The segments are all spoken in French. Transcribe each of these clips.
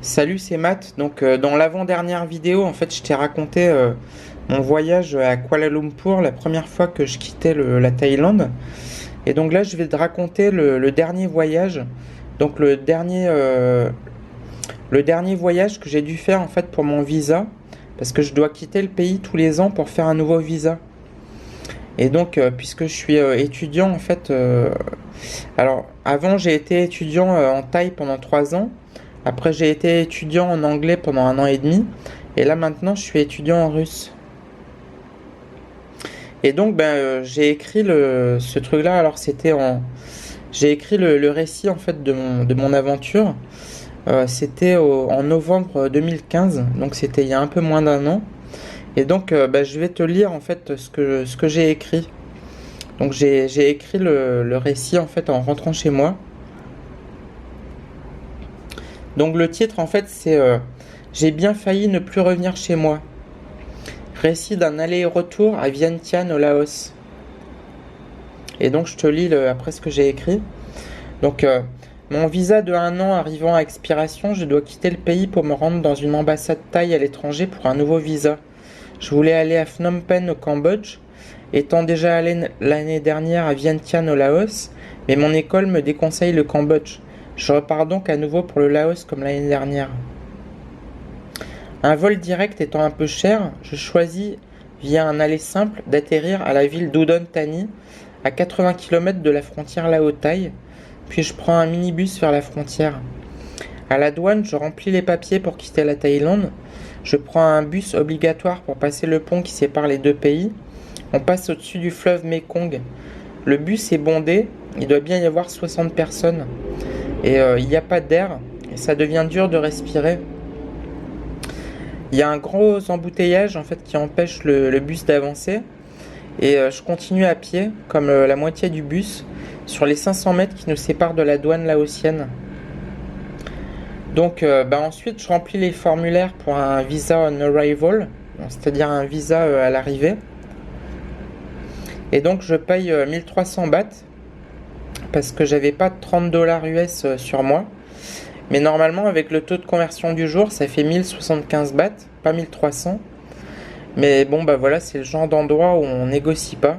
Salut, c'est Matt. Donc, dans l'avant-dernière vidéo, en fait, je t'ai raconté mon voyage à Kuala Lumpur, la première fois que je quittais la Thaïlande. Et donc là, je vais te raconter le dernier voyage. Donc, le dernier voyage que j'ai dû faire en fait pour mon visa, parce que je dois quitter le pays tous les ans pour faire un nouveau visa. Et donc, puisque je suis étudiant, en fait, alors avant, j'ai été étudiant en Thaï pendant 3 ans. Après, j'ai été étudiant en anglais pendant 1 an et demi. Et là, maintenant, je suis étudiant en russe. Et donc, j'ai écrit ce truc-là. Alors, j'ai écrit le récit, en fait, de mon aventure. C'était en novembre 2015. Donc, c'était il y a un peu moins d'un an. Et donc, je vais te lire, en fait, ce que j'ai écrit. Donc, j'ai écrit le récit, en fait, en rentrant chez moi. Donc, le titre, en fait, c'est J'ai bien failli ne plus revenir chez moi. Récit d'un aller-retour à Vientiane au Laos. Et donc je te lis après ce que j'ai écrit. Donc mon visa de 1 an arrivant à expiration, je dois quitter le pays pour me rendre dans une ambassade thaï à l'étranger pour un nouveau visa. Je voulais aller à Phnom Penh au Cambodge, étant déjà allé l'année dernière à Vientiane au Laos, mais mon école me déconseille le Cambodge. Je repars donc à nouveau pour le Laos comme l'année dernière. Un vol direct étant un peu cher, je choisis, via un aller simple, d'atterrir à la ville d'Udon Thani, à 80 km de la frontière lao-thaï, puis je prends un minibus vers la frontière. À la douane, je remplis les papiers pour quitter la Thaïlande. Je prends un bus obligatoire pour passer le pont qui sépare les deux pays. On passe au-dessus du fleuve Mekong. Le bus est bondé, il doit bien y avoir 60 personnes. Et il n'y a pas d'air, et ça devient dur de respirer. Il y a un gros embouteillage en fait qui empêche le bus d'avancer et je continue à pied comme la moitié du bus sur les 500 mètres qui nous séparent de la douane laotienne. Donc ensuite je remplis les formulaires pour un visa on arrival, c'est-à-dire un visa à l'arrivée. Et donc je paye 1300 bahts parce que j'avais pas de 30 dollars US sur moi. Mais normalement, avec le taux de conversion du jour, ça fait 1075 bahts, pas 1300. Mais bon, voilà, c'est le genre d'endroit où on négocie pas.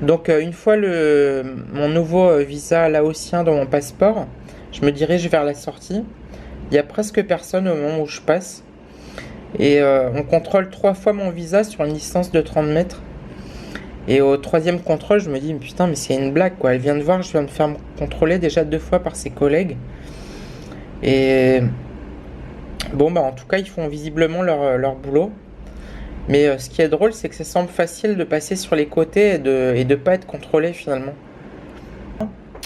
Donc, une fois mon nouveau visa laotien dans mon passeport, je me dirige vers la sortie. Il y a presque personne au moment où je passe. Et on contrôle 3 fois mon visa sur une distance de 30 mètres. Et au troisième contrôle, je me dis, putain, mais c'est une blague, quoi. Elle vient de voir, je viens de me faire contrôler déjà 2 fois par ses collègues. Et bon, en tout cas, ils font visiblement leur boulot. Mais ce qui est drôle, c'est que ça semble facile de passer sur les côtés et de pas être contrôlé finalement.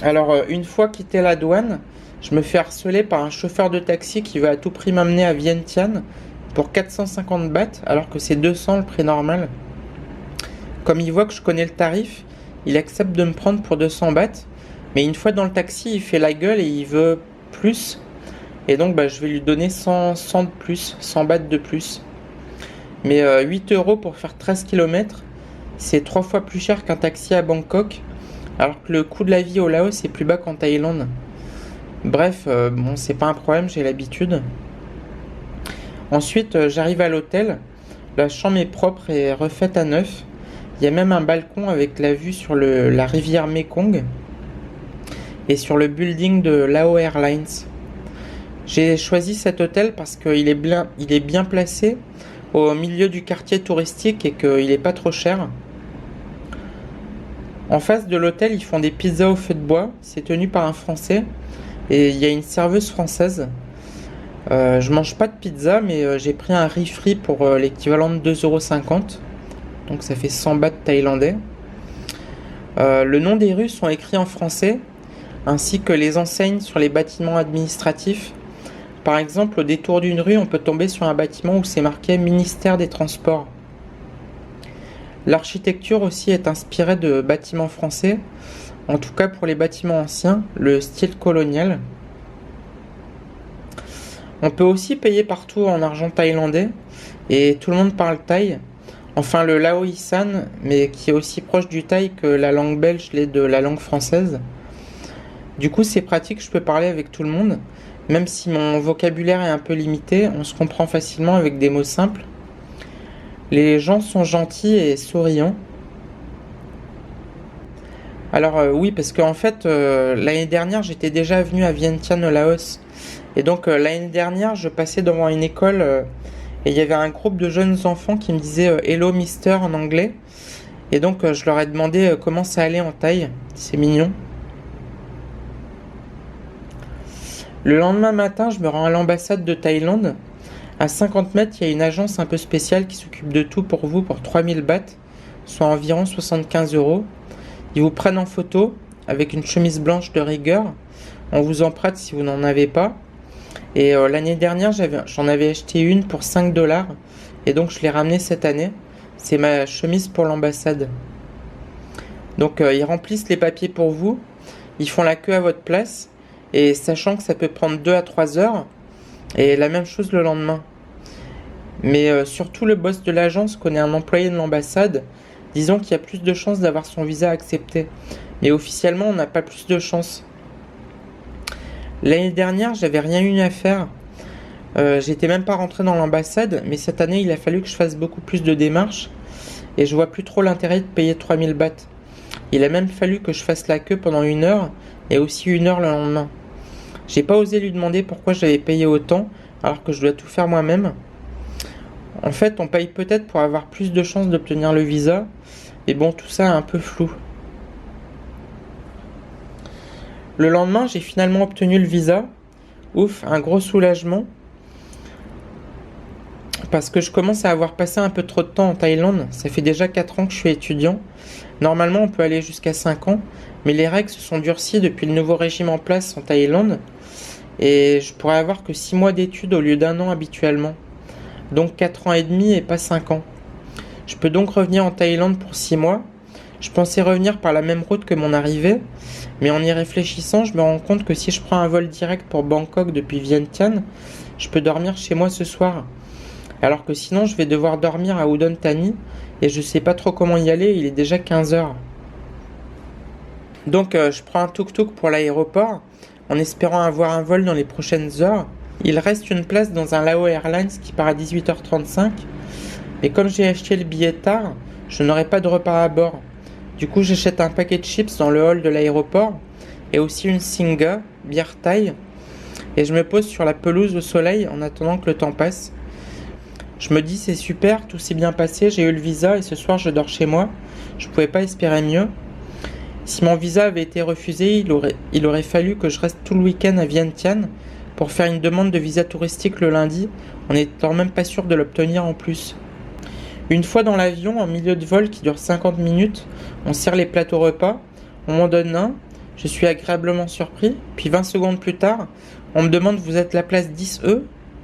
Alors, une fois quitté la douane, je me fais harceler par un chauffeur de taxi qui veut à tout prix m'amener à Vientiane pour 450 bahts, alors que c'est 200 le prix normal. Comme il voit que je connais le tarif, il accepte de me prendre pour 200 bahts. Mais une fois dans le taxi, il fait la gueule et il veut plus. Et donc je vais lui donner 100 de plus, 100 bahts de plus. Mais 8 euros pour faire 13 km, c'est 3 fois plus cher qu'un taxi à Bangkok. Alors que le coût de la vie au Laos est plus bas qu'en Thaïlande. Bref, c'est pas un problème, j'ai l'habitude. Ensuite, j'arrive à l'hôtel. La chambre est propre et refaite à neuf. Il y a même un balcon avec la vue sur la rivière Mekong et sur le building de Lao Airlines. J'ai choisi cet hôtel parce qu'il est bien placé au milieu du quartier touristique et qu'il n'est pas trop cher. En face de l'hôtel, ils font des pizzas au feu de bois. C'est tenu par un Français et il y a une serveuse française. Je mange pas de pizza, mais j'ai pris un riz frit pour l'équivalent de 2,50 €. Donc ça fait 100 bahts thaïlandais. Le nom des rues sont écrits en français, ainsi que les enseignes sur les bâtiments administratifs. Par exemple, au détour d'une rue, on peut tomber sur un bâtiment où c'est marqué Ministère des Transports. L'architecture aussi est inspirée de bâtiments français, en tout cas pour les bâtiments anciens, le style colonial. On peut aussi payer partout en argent thaïlandais, et tout le monde parle thaï. Enfin, le laoïsan, mais qui est aussi proche du thaï que la langue belge l'est de la langue française. Du coup, c'est pratique, je peux parler avec tout le monde. Même si mon vocabulaire est un peu limité, on se comprend facilement avec des mots simples. Les gens sont gentils et souriants. Alors oui, parce qu'en fait, l'année dernière, j'étais déjà venu à Vientiane au Laos. Et donc l'année dernière, je passais devant une école et il y avait un groupe de jeunes enfants qui me disaient Hello Mister en anglais. Et donc je leur ai demandé comment ça allait en Thaï. C'est mignon. Le lendemain matin, je me rends à l'ambassade de Thaïlande. À 50 mètres, il y a une agence un peu spéciale qui s'occupe de tout pour vous pour 3000 bahts, soit environ 75 euros. Ils vous prennent en photo avec une chemise blanche de rigueur. On vous en prête si vous n'en avez pas. Et l'année dernière, j'en avais acheté une pour 5 dollars. Et donc, je l'ai ramenée cette année. C'est ma chemise pour l'ambassade. Donc, ils remplissent les papiers pour vous. Ils font la queue à votre place. Et sachant que ça peut prendre 2 à 3 heures. Et la même chose le lendemain. Mais surtout, le boss de l'agence connaît un employé de l'ambassade. Disons qu'il y a plus de chances d'avoir son visa accepté. Mais officiellement, on n'a pas plus de chances. L'année dernière, j'avais rien eu à faire. J'étais même pas rentré dans l'ambassade, mais cette année, il a fallu que je fasse beaucoup plus de démarches. Et je vois plus trop l'intérêt de payer 3000 bahts. Il a même fallu que je fasse la queue pendant 1 heure, et aussi 1 heure le lendemain. J'ai pas osé lui demander pourquoi j'avais payé autant, alors que je dois tout faire moi-même. En fait, on paye peut-être pour avoir plus de chances d'obtenir le visa, mais bon, tout ça est un peu flou. Le lendemain, j'ai finalement obtenu le visa. Ouf, un gros soulagement. Parce que je commence à avoir passé un peu trop de temps en Thaïlande. Ça fait déjà 4 ans que je suis étudiant. Normalement, on peut aller jusqu'à 5 ans, mais les règles se sont durcies depuis le nouveau régime en place en Thaïlande. Et je pourrais avoir que 6 mois d'études au lieu d'1 an habituellement. Donc 4 ans et demi et pas 5 ans. Je peux donc revenir en Thaïlande pour 6 mois. Je pensais revenir par la même route que mon arrivée, mais en y réfléchissant, je me rends compte que si je prends un vol direct pour Bangkok depuis Vientiane, je peux dormir chez moi ce soir. Alors que sinon, je vais devoir dormir à Udon Thani, et je sais pas trop comment y aller, il est déjà 15 heures. Donc je prends un tuk-tuk pour l'aéroport, en espérant avoir un vol dans les prochaines heures. Il reste une place dans un Lao Airlines qui part à 18h35, mais comme j'ai acheté le billet tard, je n'aurai pas de repas à bord. Du coup, j'achète un paquet de chips dans le hall de l'aéroport et aussi une Singa, bière thaï, et je me pose sur la pelouse au soleil en attendant que le temps passe. Je me dis c'est super, tout s'est bien passé, j'ai eu le visa et ce soir je dors chez moi. Je pouvais pas espérer mieux. Si mon visa avait été refusé, il aurait fallu que je reste tout le week-end à Vientiane pour faire une demande de visa touristique le lundi, en n'étant même pas sûr de l'obtenir en plus. Une fois dans l'avion, en milieu de vol qui dure 50 minutes, on sert les plateaux repas, on m'en donne un, je suis agréablement surpris, puis 20 secondes plus tard, on me demande vous êtes la place 10E?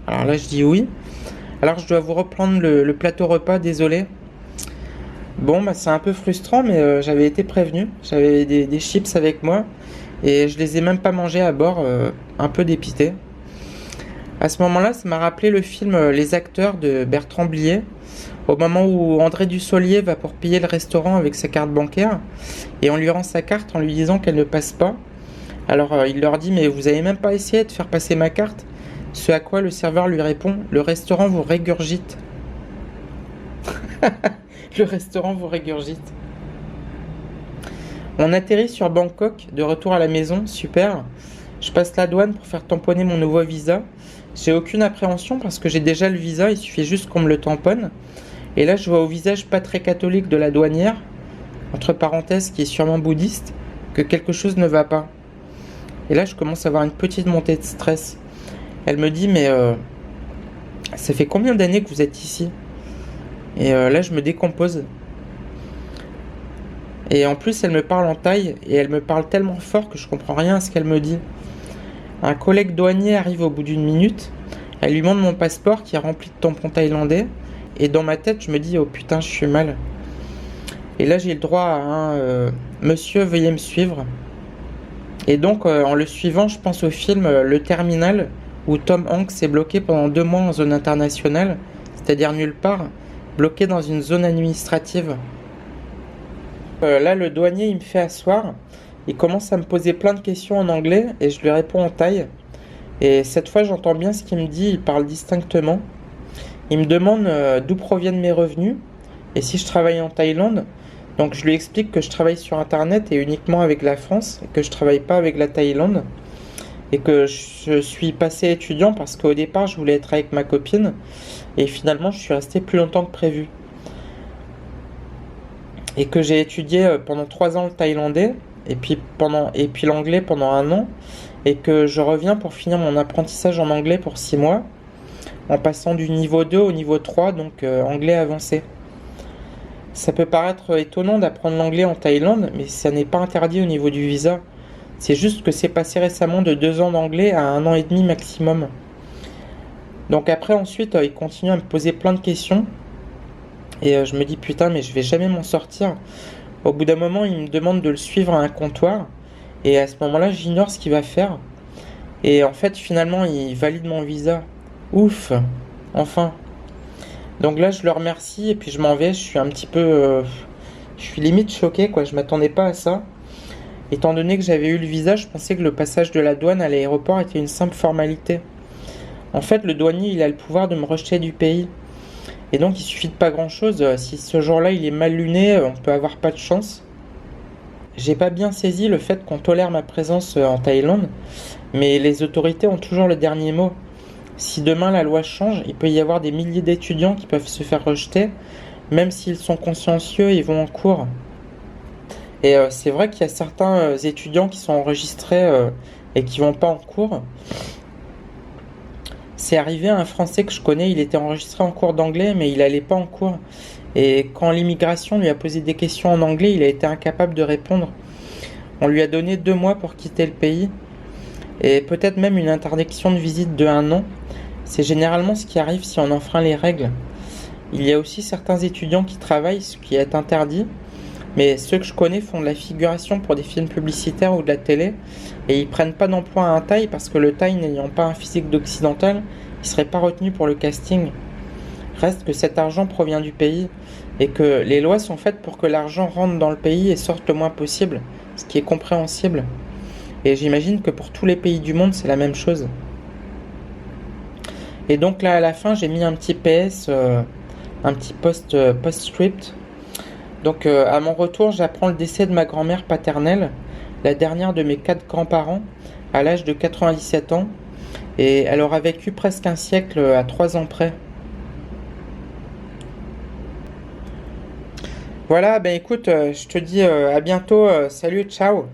Alors là je dis oui. Alors je dois vous reprendre le plateau repas, désolé. Bon bah c'est un peu frustrant mais j'avais été prévenu, j'avais des chips avec moi et je les ai même pas mangés à bord, un peu dépité. À ce moment-là, ça m'a rappelé le film Les Acteurs de Bertrand Blier, au moment où André Dussolier va pour payer le restaurant avec sa carte bancaire et on lui rend sa carte en lui disant qu'elle ne passe pas. Alors il leur dit mais vous avez même pas essayé de faire passer ma carte? Ce à quoi le serveur lui répond le restaurant vous régurgite. Le restaurant vous régurgite. On atterrit sur Bangkok, de retour à la maison, super. Je passe la douane pour faire tamponner mon nouveau visa. J'ai aucune appréhension parce que j'ai déjà le visa, il suffit juste qu'on me le tamponne. Et là, je vois au visage pas très catholique de la douanière, entre parenthèses, qui est sûrement bouddhiste, que quelque chose ne va pas. Et là, je commence à avoir une petite montée de stress. Elle me dit, mais ça fait combien d'années que vous êtes ici? Et là, je me décompose. Et en plus, elle me parle en thaï, et elle me parle tellement fort que je comprends rien à ce qu'elle me dit. Un collègue douanier arrive au bout d'une minute, elle lui montre mon passeport qui est rempli de tampons thaïlandais, et dans ma tête, je me dis, oh putain, je suis mal. Et là, j'ai le droit à un monsieur, veuillez me suivre. Et donc, en le suivant, je pense au film Le Terminal, où Tom Hanks est bloqué pendant 2 mois en zone internationale, c'est-à-dire nulle part, bloqué dans une zone administrative. Là, le douanier, il me fait asseoir. Il commence à me poser plein de questions en anglais et je lui réponds en thaï. Et cette fois, j'entends bien ce qu'il me dit, il parle distinctement. Il me demande d'où proviennent mes revenus et si je travaille en Thaïlande. Donc je lui explique que je travaille sur Internet et uniquement avec la France, et que je travaille pas avec la Thaïlande, et que je suis passé étudiant parce qu'au départ je voulais être avec ma copine, et finalement je suis resté plus longtemps que prévu. Et que j'ai étudié pendant 3 ans le thaïlandais, et puis l'anglais pendant 1 an, et que je reviens pour finir mon apprentissage en anglais pour 6 mois, en passant du niveau 2 au niveau 3, donc anglais avancé. Ça peut paraître étonnant d'apprendre l'anglais en Thaïlande, mais ça n'est pas interdit au niveau du visa. C'est juste que c'est passé récemment de 2 ans d'anglais à 1 an et demi maximum. Donc après, ensuite, il continue à me poser plein de questions. Et je me dis, putain, mais je vais jamais m'en sortir. Au bout d'un moment, il me demande de le suivre à un comptoir. Et à ce moment-là, j'ignore ce qu'il va faire. Et en fait, finalement, il valide mon visa. Ouf, enfin. Donc là, je le remercie et puis je m'en vais. Je suis un petit peu... je suis limite choqué, quoi. Je m'attendais pas à ça. Étant donné que j'avais eu le visa, je pensais que le passage de la douane à l'aéroport était une simple formalité. En fait, le douanier, il a le pouvoir de me rejeter du pays. Et donc, il suffit de pas grand-chose. Si ce jour-là, il est mal luné, on peut avoir pas de chance. J'ai pas bien saisi le fait qu'on tolère ma présence en Thaïlande, mais les autorités ont toujours le dernier mot. Si demain la loi change, il peut y avoir des milliers d'étudiants qui peuvent se faire rejeter, même s'ils sont consciencieux et vont en cours. Et c'est vrai qu'il y a certains étudiants qui sont enregistrés et qui vont pas en cours. C'est arrivé à un Français que je connais, il était enregistré en cours d'anglais, mais il allait pas en cours. Et quand l'immigration lui a posé des questions en anglais, il a été incapable de répondre. On lui a donné 2 mois pour quitter le pays, et peut-être même une interdiction de visite de 1 an. C'est généralement ce qui arrive si on enfreint les règles. Il y a aussi certains étudiants qui travaillent, ce qui est interdit, mais ceux que je connais font de la figuration pour des films publicitaires ou de la télé, et ils prennent pas d'emploi à un Thaï parce que le Thaï n'ayant pas un physique d'occidental, il serait pas retenu pour le casting. Reste que cet argent provient du pays, et que les lois sont faites pour que l'argent rentre dans le pays et sorte le moins possible, ce qui est compréhensible. Et j'imagine que pour tous les pays du monde, c'est la même chose. Et donc là, à la fin, j'ai mis un petit PS, un petit post-script. Donc à mon retour, j'apprends le décès de ma grand-mère paternelle, la dernière de mes 4 grands-parents, à l'âge de 97 ans. Et elle aura vécu presque un siècle à 3 ans près. Voilà, ben écoute, je te dis à bientôt, salut, ciao.